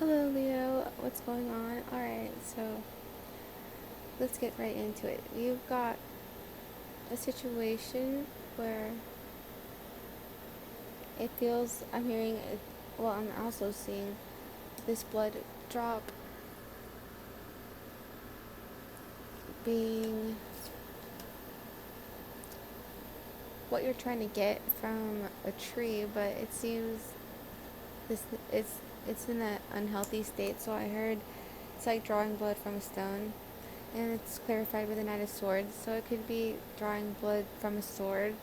Hello, Leo. What's going on? Alright, so let's get right into it. You've got a situation where it feels, I'm hearing it, well, I'm also seeing this blood drop being what you're trying to get from a tree, but it seems this it's in an unhealthy state. So I heard it's like drawing blood from a stone, and it's clarified with the Knight of Swords. So it could be drawing blood from a sword,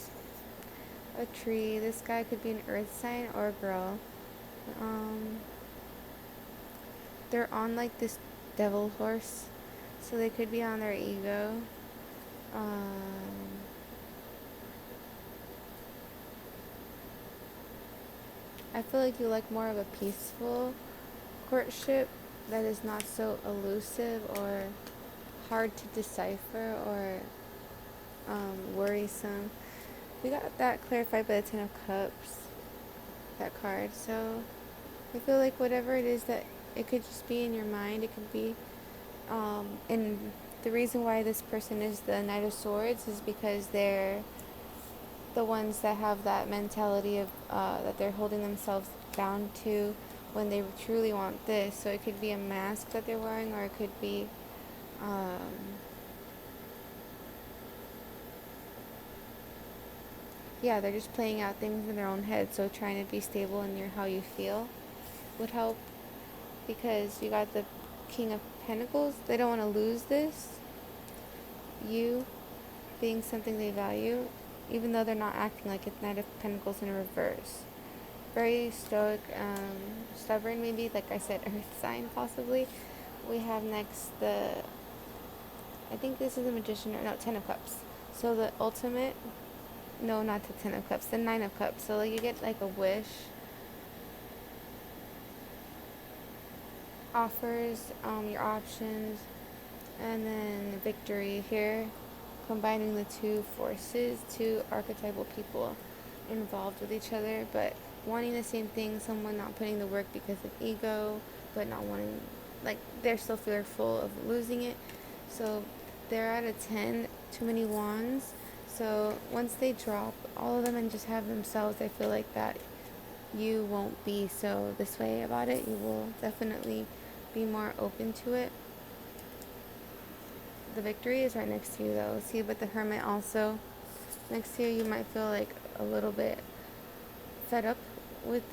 a tree. This guy could be an earth sign or a girl. Um, they're on like this devil horse, so they could be on their ego. Um, I feel like you like more of a peaceful courtship that is not so elusive or hard to decipher or worrisome. We got that clarified by the Ten of Cups, that card. So I feel like whatever it is that it could just be in your mind, it could be, and the reason why this person is the Knight of Swords is because they're the ones that have that mentality of that they're holding themselves down to when they truly want this. So it could be a mask that they're wearing, or it could be um, yeah, they're just playing out things in their own head. So trying to be stable in your how you feel would help, because you got the King of Pentacles. They don't want to lose this, you being something they value, even though they're not acting like a Knight of Pentacles in reverse. Very stoic, stubborn, maybe, like I said, earth sign possibly. We have next I think this is the Magician, or no, Ten of Cups. So the ultimate, no, not the Ten of Cups, the Nine of Cups. So like you get like a wish, offers, your options, and then victory here, combining the two forces, two archetypal people involved with each other, but wanting the same thing, someone not putting the work because of ego, but not wanting, like, they're still fearful of losing it. So they're at a 10, too many wands. So once they drop all of them and just have themselves, I feel like that you won't be so this way about it. You will definitely be more open to it. The victory is right next to you though. See, but the hermit also next to you, you might feel like a little bit fed up with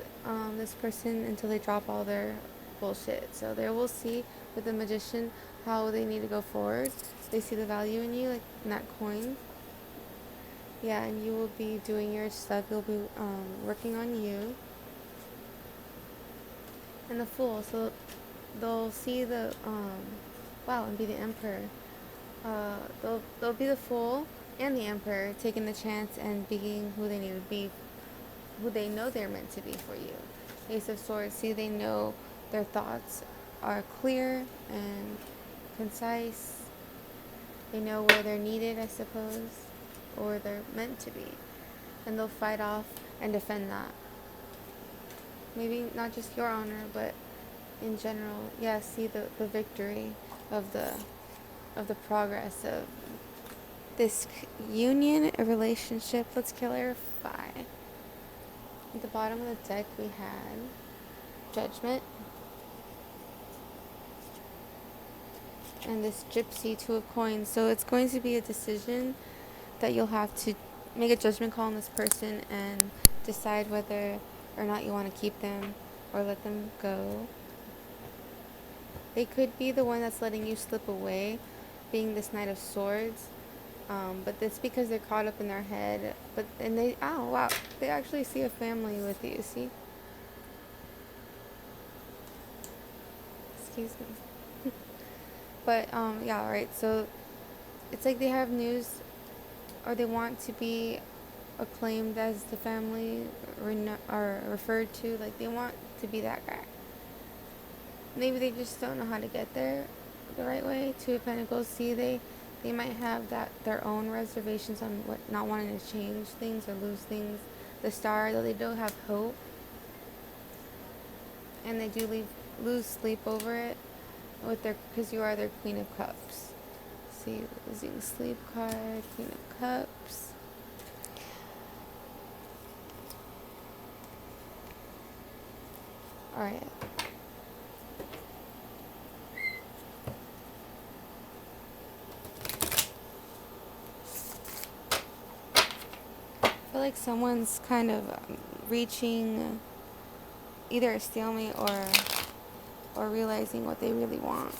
this person until they drop all their bullshit. So they will see with the magician how they need to go forward. They see the value in you, like in that coin. Yeah, and you will be doing your stuff. You'll be working on you. And the fool, so they'll see the wow, and be the emperor. They'll be the fool and the emperor, taking the chance and being who they need to be, who they know they're meant to be for you. Ace of Swords, see, they know their thoughts are clear and concise. They know where they're needed, I suppose, or they're meant to be. And they'll fight off and defend that. Maybe not just your honor, but in general. Yeah, see the victory of the progress of this union, a relationship. Let's clarify. At the bottom of the deck we had Judgment, and this Gypsy, Two of Coins. So it's going to be a decision that you'll have to make a judgment call on this person and decide whether or not you want to keep them or let them go. They could be the one that's letting you slip away, being this Knight of Swords. But that's because they're caught up in their head. And they, oh wow, they actually see a family with you. See? Excuse me. But yeah, alright. So it's like they have news, or they want to be acclaimed as the family, or referred to. Like they want to be that guy. Maybe they just don't know how to get there the right way. Two of Pentacles. See, they might have their own reservations on what, not wanting to change things or lose things. The Star, though, they do have hope, and they do leave lose sleep over it with their, because you are their Queen of Cups. See, losing sleep card, Queen of Cups. All right. I feel like someone's kind of reaching either a stalemate or realizing what they really want.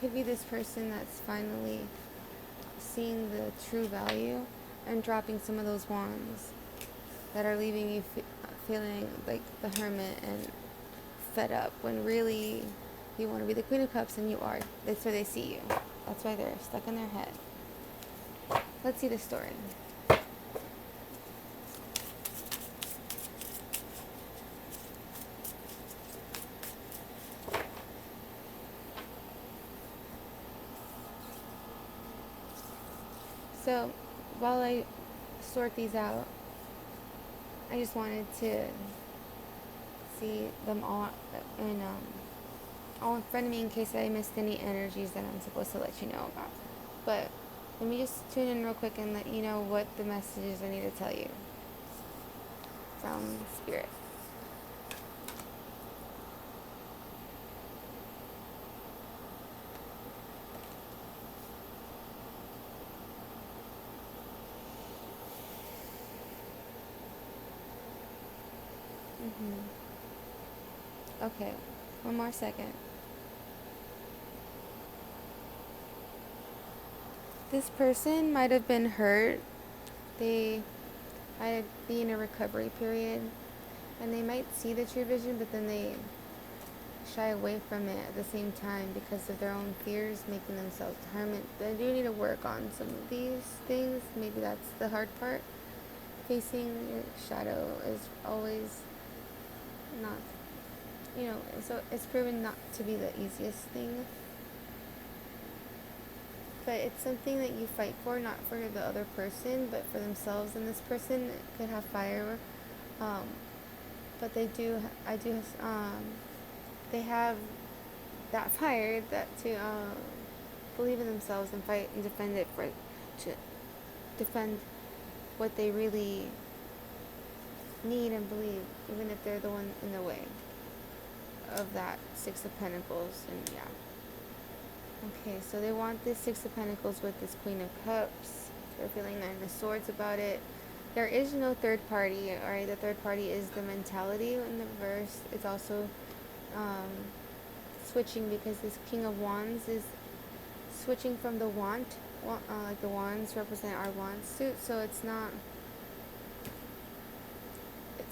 Could be this person that's finally seeing the true value and dropping some of those wands that are leaving you feeling like the hermit and fed up, when really you want to be the Queen of Cups, and you are. That's where they see you. That's why they're stuck in their head. Let's see the story. So while I sort these out, I just wanted to see them all all in front of me in case I missed any energies that I'm supposed to let you know about. But let me just tune in real quick and let you know what the messages I need to tell you from Spirit. Okay, one more second. This person might have been hurt. They might be in a recovery period, and they might see the true vision, but then they shy away from it at the same time because of their own fears, making themselves hermit. They do need to work on some of these things. Maybe that's the hard part. Facing your shadow is always not, so it's proven not to be the easiest thing. But it's something that you fight for, not for the other person, but for themselves. And this person could have fire, but they have that fire that to believe in themselves and fight and defend it to defend what they really need and believe, even if they're the one in the way of that Six of Pentacles. And yeah. Okay, so they want this Six of Pentacles with this Queen of Cups. They're feeling Nine of Swords about it. There is no third party, alright? The third party is the mentality in the verse. It's also switching, because this King of Wands is switching from the wand, like the wands represent our wand suit, so it's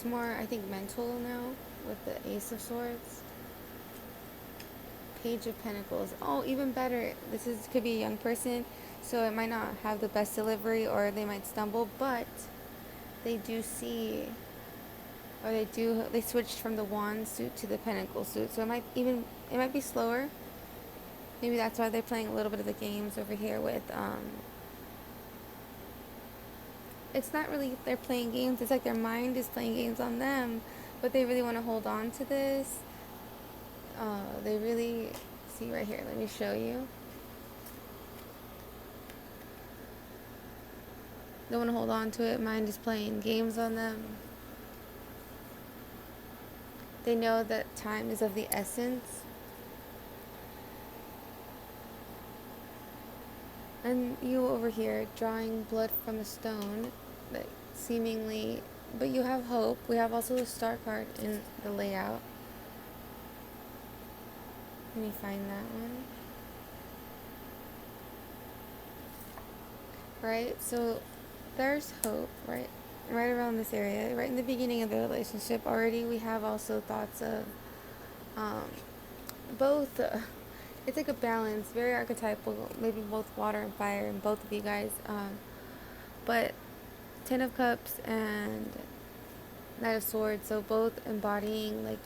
more, I think, mental now with the Ace of Swords. Page of Pentacles. Oh, even better. Could be a young person, so it might not have the best delivery, or they might stumble, but they do see, or they switched from the wand suit to the pentacle suit, so it might be slower. Maybe that's why they're playing a little bit of the games over here with it's not really they're playing games, it's like their mind is playing games on them, but they really want to hold on to this. They really, see right here, let me show you. They want to hold on to it. Mind is playing games on them. They know that time is of the essence. And you over here drawing blood from a stone, that seemingly, but you have hope. We have also the Star card in the layout. Let me find that one. Right, so there's hope, right around this area, right in the beginning of the relationship. Already we have also thoughts of both, it's like a balance, very archetypal, maybe both water and fire in both of you guys, but Ten of Cups and Knight of Swords, so both embodying like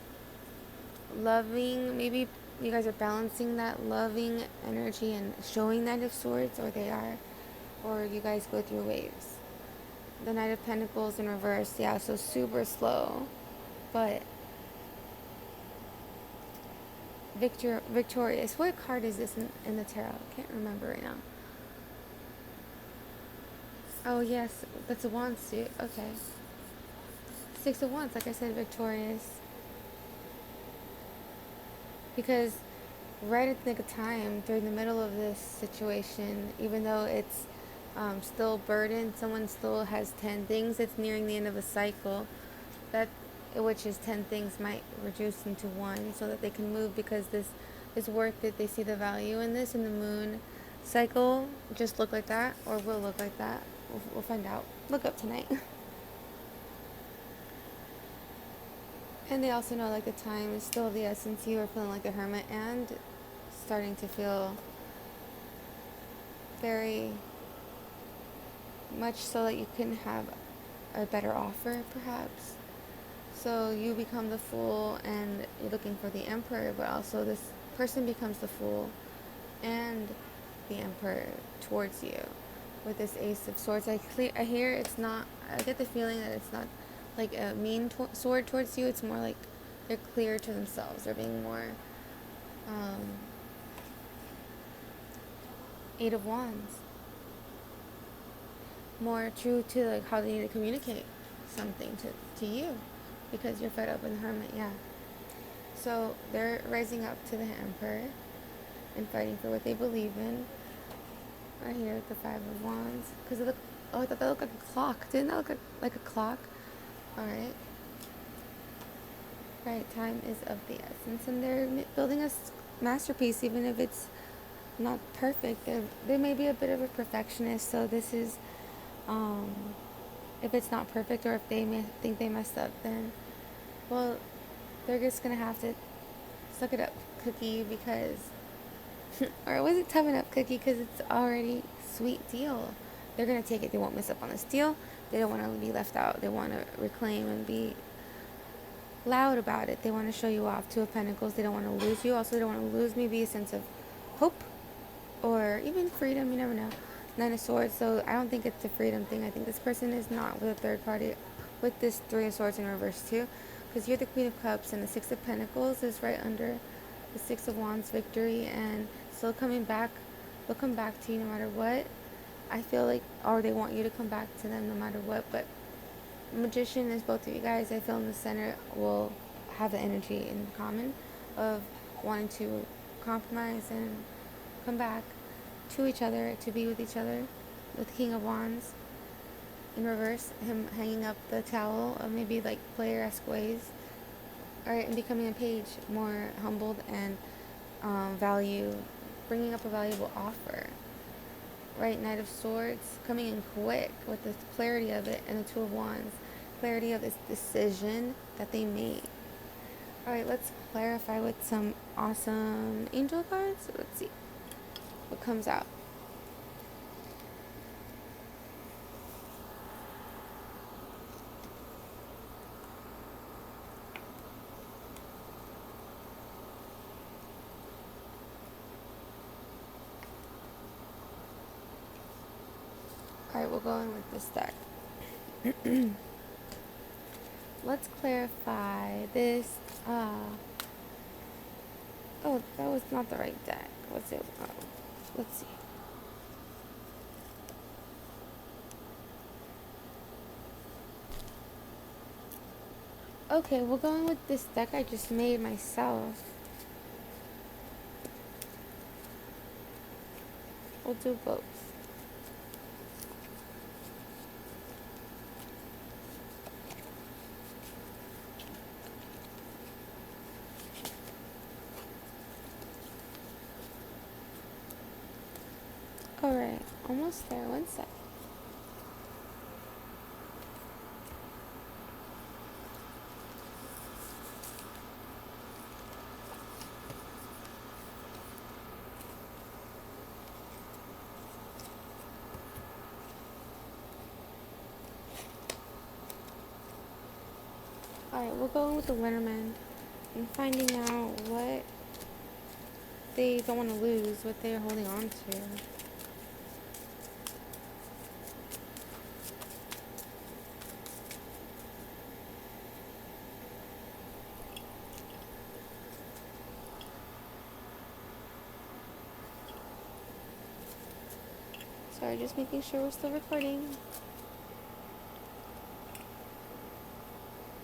loving. Maybe you guys are balancing that loving energy and showing Knight of Swords, or you guys go through waves. The Knight of Pentacles in reverse, yeah, so super slow, but victorious. What card is this in the tarot? I can't remember right now. Oh yes, that's a wand suit. Okay. Six of Wands, like I said, victorious. Because right at the nick of time, during the middle of this situation, even though it's still burdened, someone still has 10 things. It's nearing the end of a cycle, that which is 10 things might reduce into one, so that they can move, because this is worth it. They see the value in this, and the moon cycle just look like that, or will look like that. We'll find out. Look up tonight. And they also know like the time is still of the essence. You are feeling like the hermit and starting to feel very much so that you can have a better offer, perhaps. So you become the fool and you're looking for the emperor, but also this person becomes the fool and the emperor towards you with this ace of swords. I hear it's not, I get the feeling that it's not like a mean sword towards you. It's more like they're clear to themselves. They're being more Eight of Wands, more true to like how they need to communicate something to you, because you're fed up with the hermit. Yeah, so they're rising up to the emperor and fighting for what they believe in. Right here with the Five of Wands, because it looked, oh, I thought that looked like a clock. Didn't that look like a clock? All right. Right, time is of the essence, and they're building a masterpiece, even if it's not perfect. They may be a bit of a perfectionist, so this is, if it's not perfect, or if they may think they messed up, then, well, they're just gonna have to suck it up, Cookie, because, or was it toughen up, Cookie, because it's already sweet deal. They're gonna take it. They won't mess up on this deal. They don't want to be left out. They want to reclaim and be loud about it. They want to show you off. Two of Pentacles. They don't want to lose you. Also, they don't want to lose maybe a sense of hope or even freedom. You never know. Nine of Swords. So I don't think it's a freedom thing. I think this person is not with a third party with this Three of Swords in reverse too, because you're the Queen of Cups, and the Six of Pentacles is right under the Six of Wands victory, and still coming back. They'll come back to you no matter what. I feel like, or they want you to come back to them no matter what. But Magician is both of you guys. I feel in the center will have the energy in common of wanting to compromise and come back to each other, to be with each other. With King of Wands in reverse, him hanging up the towel of maybe like player-esque ways. Alright, and becoming a page, more humbled and bringing up a valuable offer. Right, Knight of Swords, coming in quick with the clarity of it, and the Two of Wands, clarity of this decision that they made. Alright, let's clarify with some awesome angel cards. Let's see what comes out. Alright, we'll go in with this deck. Let's clarify this. Oh, that was not the right deck. What's it? Oh, let's see. Okay, we'll go in with this deck I just made myself. We'll do both. Alright, almost there. One sec. Alright, we'll go in with the Winterman and finding out what they don't want to lose, what they're holding on to. Sorry, just making sure we're still recording.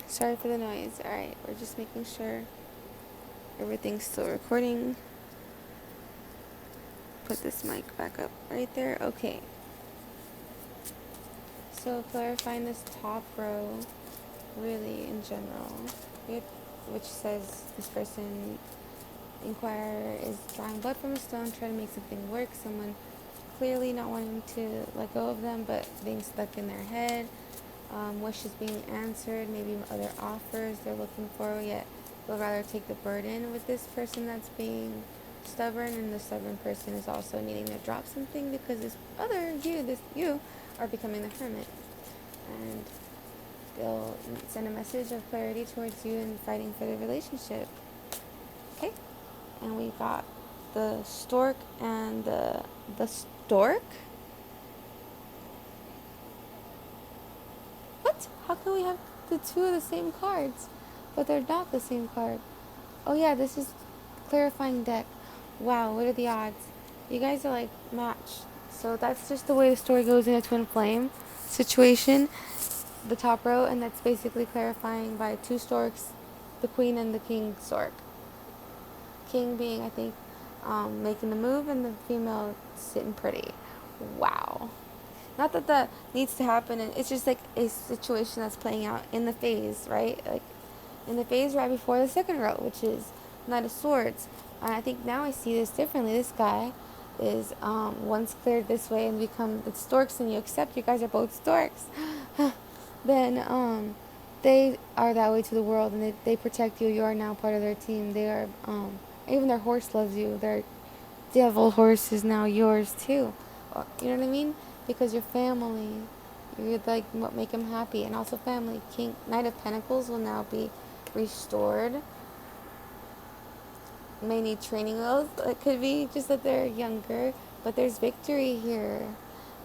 Sorry for the noise. Alright, we're just making sure everything's still recording. Put this mic back up right there. Okay. So clarifying this top row, really in general, which says this person, inquirer, is drawing blood from a stone, trying to make something work. Someone clearly not wanting to let go of them, but being stuck in their head. Wishes being answered, maybe other offers they're looking for, yet they'll rather take the burden with this person that's being stubborn, and the stubborn person is also needing to drop something because this you are becoming the hermit, and they'll send a message of clarity towards you and fighting for the relationship. Okay, and we got the stork and the stork. What? How can we have the two of the same cards, but they're not the same card? Oh yeah, this is clarifying deck. Wow, what are the odds? You guys are like matched. So that's just the way the story goes in a twin flame situation. The top row, and that's basically clarifying by two storks, the queen and the king stork. King being, I think, making the move, and the female sitting pretty. Wow. Not that that needs to happen, and it's just like a situation that's playing out in the phase, right? Like in the phase right before the second row, which is Knight of Swords. And I think now I see this differently. This guy is once cleared this way and become the storks, and you accept you guys are both storks. Then they are that way to the world, and they protect you. You are now part of their team. They are even their horse loves you. Their devil horse is now yours too. You know what I mean? Because you're family. You're like what make them happy, and also family. King Knight of Pentacles will now be restored. May need training wheels. It could be just that they're younger, but there's victory here.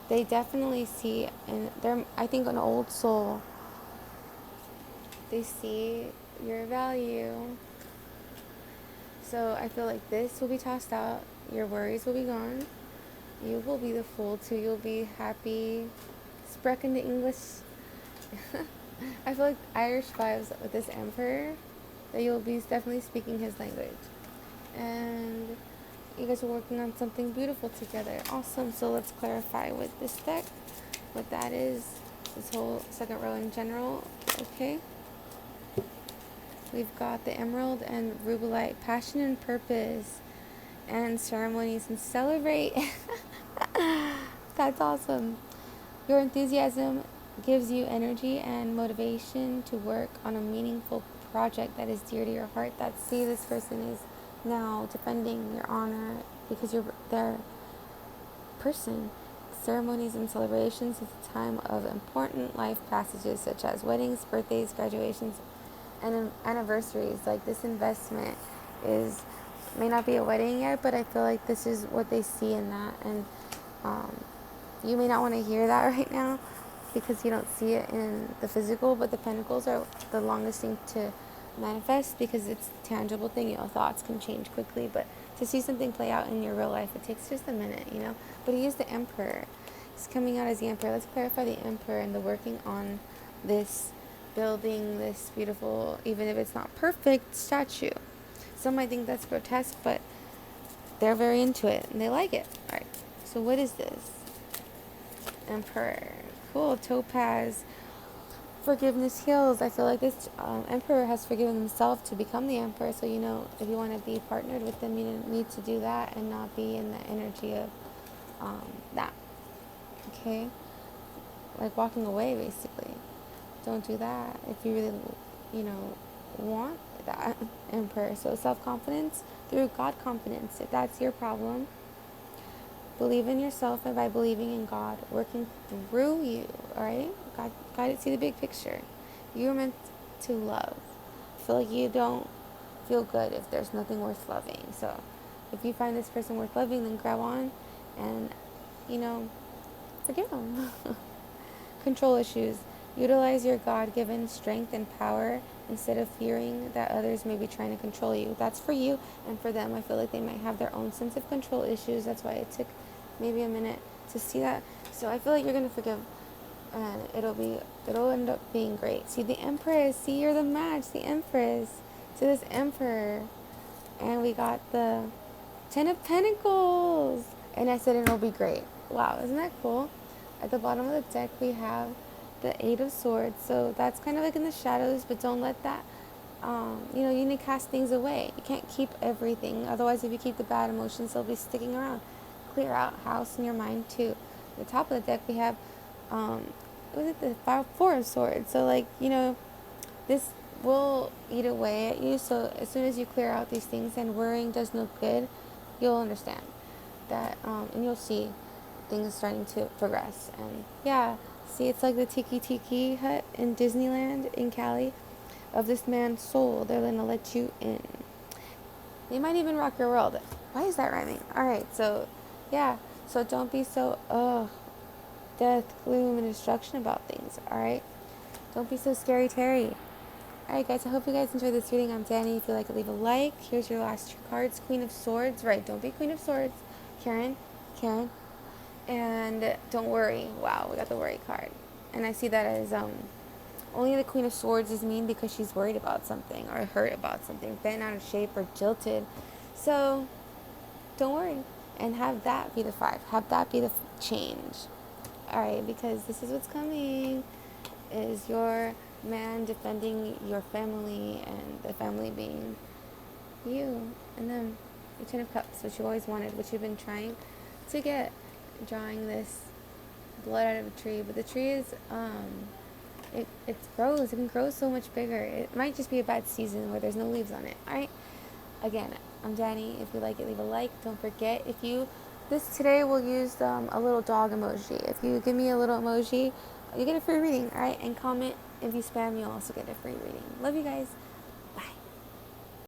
They definitely see, and they're, I think, an old soul. They see your value. So I feel like this will be tossed out. Your worries will be gone. You will be the fool too. You'll be happy. Spreken the English. I feel like Irish vibes with this emperor, that you'll be definitely speaking his language. And you guys are working on something beautiful together. Awesome. So let's clarify with this deck what that is. This whole second row in general. Okay. We've got the emerald and rubelite, passion and purpose, and ceremonies and celebrate. That's awesome. Your enthusiasm gives you energy and motivation to work on a meaningful project that is dear to your heart. This person is now defending your honor because you're their person. Ceremonies and celebrations is a time of important life passages such as weddings, birthdays, graduations, and anniversaries. Like this investment may not be a wedding yet, but I feel like this is what they see in that. And you may not want to hear that right now because you don't see it in the physical, but the pentacles are the longest thing to manifest because it's a tangible thing. Thoughts can change quickly, but to see something play out in your real life, it takes just a minute, But he is the emperor. He's coming out as the emperor. Let's clarify the emperor and the working on this building, this beautiful, even if it's not perfect, statue. Some might think that's grotesque, but they're very into it and they like it. All right. So what is this? Emperor. Cool. Topaz. Forgiveness heals. I feel like this emperor has forgiven himself to become the emperor. So, if you want to be partnered with them, you need to do that and not be in the energy of that. Okay? Like walking away, basically. Don't do that if you really, want that emperor. So self-confidence through God confidence. If that's your problem, believe in yourself, and by believing in God, working through you, all right? God, see the big picture. You are meant to love. I feel like you don't feel good if there's nothing worth loving. So if you find this person worth loving, then grab on and, forgive them. Control issues. Utilize your God-given strength and power instead of fearing that others may be trying to control you. That's for you and for them. I feel like they might have their own sense of control issues. That's why it took maybe a minute to see that. So I feel like you're gonna forgive, and it'll end up being great. See the Empress. See, you're the match. The Empress to this Emperor, and we got the Ten of Pentacles. And I said it'll be great. Wow, isn't that cool? At the bottom of the deck we have the Eight of Swords. So that's kind of like in the shadows, but don't let that. You need to cast things away. You can't keep everything. Otherwise, if you keep the bad emotions, they'll be sticking around. Clear out house in your mind too. At the top of the deck we have, was it the Four of Swords? So this will eat away at you. So as soon as you clear out these things, and worrying does no good, you'll understand that, and you'll see things starting to progress. And yeah, see, it's like the tiki hut in Disneyland in Cali of this man's soul. They're gonna let you in. They might even rock your world. Why is that rhyming? All right, so yeah, so don't be so death, gloom, and destruction about things. All right, don't be so scary, Terry. Alright guys, I hope you guys enjoyed this reading. I'm Danny. If you like it, leave a like. Here's your last two cards. Queen of Swords. Right, don't be Queen of Swords. Karen. And don't worry. Wow, we got the worry card. And I see that as only the Queen of Swords is mean because she's worried about something or hurt about something, bent out of shape or jilted. So don't worry. And have that be the 5. Have that be the change. Alright, because this is what's coming. Is your man defending your family, and the family being you and them. The Ten of Cups, which you always wanted, which you've been trying to get, drawing this blood out of a tree. But the tree is it grows. It can grow so much bigger. It might just be a bad season where there's no leaves on it. Alright, again, I'm Danny. If you like it, leave a like. Don't forget, if you today we'll use a little dog emoji. If you give me a little emoji, you get a free reading. Alright, and comment. If you spam, you'll also get a free reading. Love you guys.